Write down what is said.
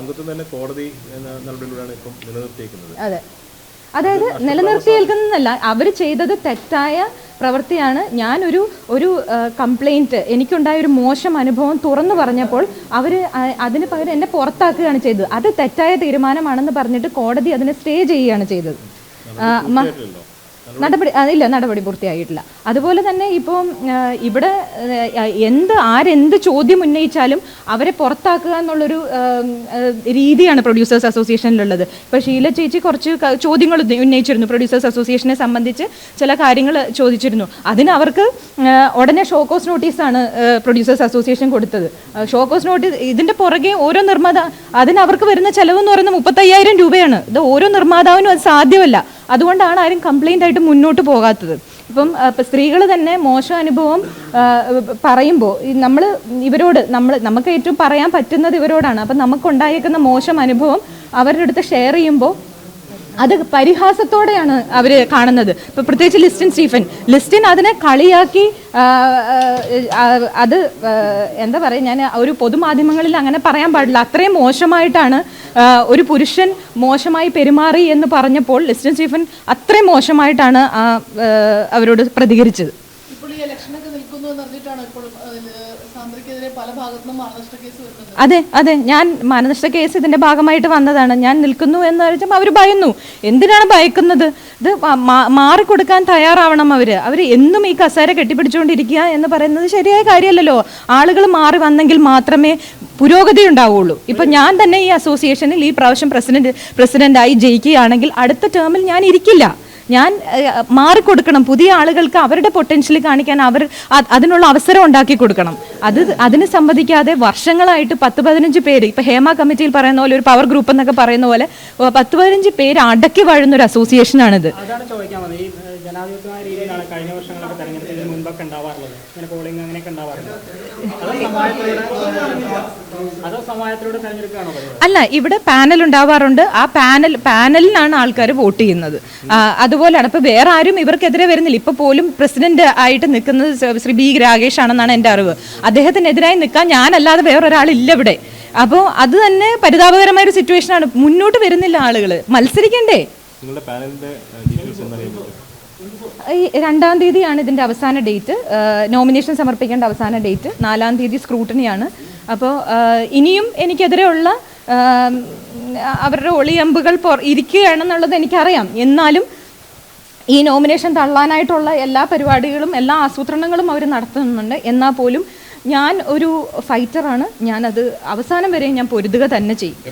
അംഗത്വം തന്നെ കോടതി നടപടിയിലൂടെയാണ് ഇപ്പം നിലനിർത്തിയിരിക്കുന്നത്. അതെ, അതായത് നിലനിർത്തിയേൽക്കുന്നതല്ല, അവർ ചെയ്തത് തെറ്റായ പ്രവൃത്തിയാണ്. ഞാനൊരു കംപ്ലൈൻറ്റ്, എനിക്കുണ്ടായ ഒരു മോശം അനുഭവം തുറന്നു പറഞ്ഞപ്പോൾ അവർ അതിന് പകരം എന്നെ പുറത്താക്കുകയാണ് ചെയ്തത്. അത് തെറ്റായ തീരുമാനമാണെന്ന് പറഞ്ഞിട്ട് കോടതി അതിനെ സ്റ്റേ ചെയ്യുകയാണ് ചെയ്തത്. നടപടി പൂർത്തിയായിട്ടില്ല. അതുപോലെ തന്നെ ഇപ്പം ഇവിടെ ആരെന്ത് ചോദ്യം ഉന്നയിച്ചാലും അവരെ പുറത്താക്കുക എന്നുള്ളൊരു രീതിയാണ് പ്രൊഡ്യൂസേഴ്സ് അസോസിയേഷനിലുള്ളത്. ഇപ്പോൾ ഷീല ചേച്ചി കുറച്ച് ചോദ്യങ്ങൾ ഉന്നയിച്ചിരുന്നു, പ്രൊഡ്യൂസേഴ്സ് അസോസിയേഷനെ സംബന്ധിച്ച് ചില കാര്യങ്ങൾ ചോദിച്ചിരുന്നു. അതിന് അവർക്ക് ഉടനെ ഷോക്കോസ് നോട്ടീസാണ് പ്രൊഡ്യൂസേഴ്സ് അസോസിയേഷൻ കൊടുത്തത്. ഷോക്കോസ് നോട്ടീസ്, ഇതിൻ്റെ പുറകെ ഓരോ അതിന് അവർക്ക് വരുന്ന ചിലവെന്ന് പറയുന്നത് 35,000 രൂപയാണ്. ഇത് ഓരോ നിർമ്മാതാവിനും അത് സാധ്യമല്ല. അതുകൊണ്ടാണ് ആരും കംപ്ലൈൻ്റ് ആയിട്ട് മുന്നോട്ട് പോകാത്തത്. ഇപ്പം സ്ത്രീകൾ തന്നെ മോശം അനുഭവം പറയുമ്പോൾ നമുക്ക് ഏറ്റവും പറയാൻ പറ്റുന്നത് ഇവരോടാണ്. അപ്പം നമുക്കുണ്ടായേക്കുന്ന മോശം അനുഭവം അവരുടെ അടുത്ത് ഷെയർ ചെയ്യുമ്പോൾ അത് പരിഹാസത്തോടെയാണ് അവർ കാണുന്നത്. ഇപ്പോൾ പ്രത്യേകിച്ച് ലിസ്റ്റിൻ അതിനെ കളിയാക്കി, അത് എന്താ പറയുക, ഞാൻ ഒരു പൊതുമാധ്യമങ്ങളിൽ അങ്ങനെ പറയാൻ പാടില്ല, അത്രയും മോശമായിട്ടാണ് ഒരു പുരുഷൻ മോശമായി പെരുമാറി എന്ന് പറഞ്ഞപ്പോൾ ലിസ്റ്റിൻ സ്റ്റീഫൻ അത്രയും മോശമായിട്ടാണ് അവരോട് പ്രതികരിച്ചത്. അതെ, ഞാൻ മാനനഷ്ട കേസ് ഇതിന്റെ ഭാഗമായിട്ട് വന്നതാണ്. ഞാൻ നിൽക്കുന്നു എന്ന് വെച്ചാൽ അവർ ഭയന്നു. എന്തിനാണ് ഭയക്കുന്നത്? ഇത് മാറിക്കൊടുക്കാൻ തയ്യാറാവണം. അവർ എന്നും ഈ കസേര കെട്ടിപ്പിടിച്ചുകൊണ്ടിരിക്കുക എന്ന് പറയുന്നത് ശരിയായ കാര്യമല്ലല്ലോ. ആളുകൾ മാറി വന്നെങ്കിൽ മാത്രമേ പുരോഗതി ഉണ്ടാവുള്ളൂ. ഇപ്പൊ ഞാൻ തന്നെ ഈ അസോസിയേഷനിൽ ഈ പ്രാവശ്യം പ്രസിഡന്റായി ജയിക്കുകയാണെങ്കിൽ അടുത്ത ടേമിൽ ഞാൻ ഇരിക്കില്ല. ഞാൻ മാറിക്കൊടുക്കണം. പുതിയ ആളുകൾക്ക് അവരുടെ പൊട്ടൻഷ്യൽ കാണിക്കാൻ അതിനുള്ള അവസരം ഉണ്ടാക്കി കൊടുക്കണം. അതിന് സംബന്ധിക്കാതെ വർഷങ്ങളായിട്ട് 10-15 പേര്, ഇപ്പൊ ഹേമ കമ്മിറ്റിയിൽ പറയുന്ന പോലെ, ഒരു പവർ ഗ്രൂപ്പ് എന്നൊക്കെ പറയുന്ന പോലെ 10-15 പേര് അടക്കി വാഴുന്ന ഒരു അസോസിയേഷനാണിത്. അല്ല, ഇവിടെ പാനൽ ഉണ്ടാവാറുണ്ട്. ആ പാനലിനാണ് ആൾക്കാർ വോട്ട് ചെയ്യുന്നത്. അതുപോലെയാണ്. ഇപ്പൊ വേറെ ആരും ഇവർക്കെതിരെ വരുന്നില്ല. ഇപ്പൊ പോലും പ്രസിഡന്റ് ആയിട്ട് നിൽക്കുന്നത് ശ്രീ ബി രാകേഷ് ആണെന്നാണ് എൻ്റെ അറിവ്. അദ്ദേഹത്തിനെതിരായി നിൽക്കാൻ ഞാനല്ലാതെ വേറൊരാളില്ല ഇവിടെ. അപ്പോൾ അത് തന്നെ പരിതാപകരമായ ഒരു സിറ്റുവേഷനാണ്. മുന്നോട്ട് വരുന്നില്ല ആളുകൾ. മത്സരിക്കണ്ടേ? 2-ാം തീയതിയാണ് ഇതിൻ്റെ അവസാന ഡേറ്റ്. നോമിനേഷൻ സമർപ്പിക്കേണ്ട അവസാന ഡേറ്റ്. 4-ാം തീയതി സ്ക്രൂട്ടണിയാണ്. അപ്പോൾ ഇനിയും എനിക്കെതിരെയുള്ള അവരുടെ ഒളിയമ്പുകൾ ഇരിക്കുകയാണെന്നുള്ളത് എനിക്കറിയാം. എന്നാലും ഈ നോമിനേഷൻ തള്ളാനായിട്ടുള്ള എല്ലാ പരിപാടികളും, എല്ലാ ആസൂത്രണങ്ങളും അവർ നടത്തുന്നുണ്ട്. എന്നാൽ പോലും ഞാൻ ഒരു ഫൈറ്ററാണ്. ഞാനത് അവസാനം വരെ ഞാൻ പൊരുതുക തന്നെ ചെയ്യും.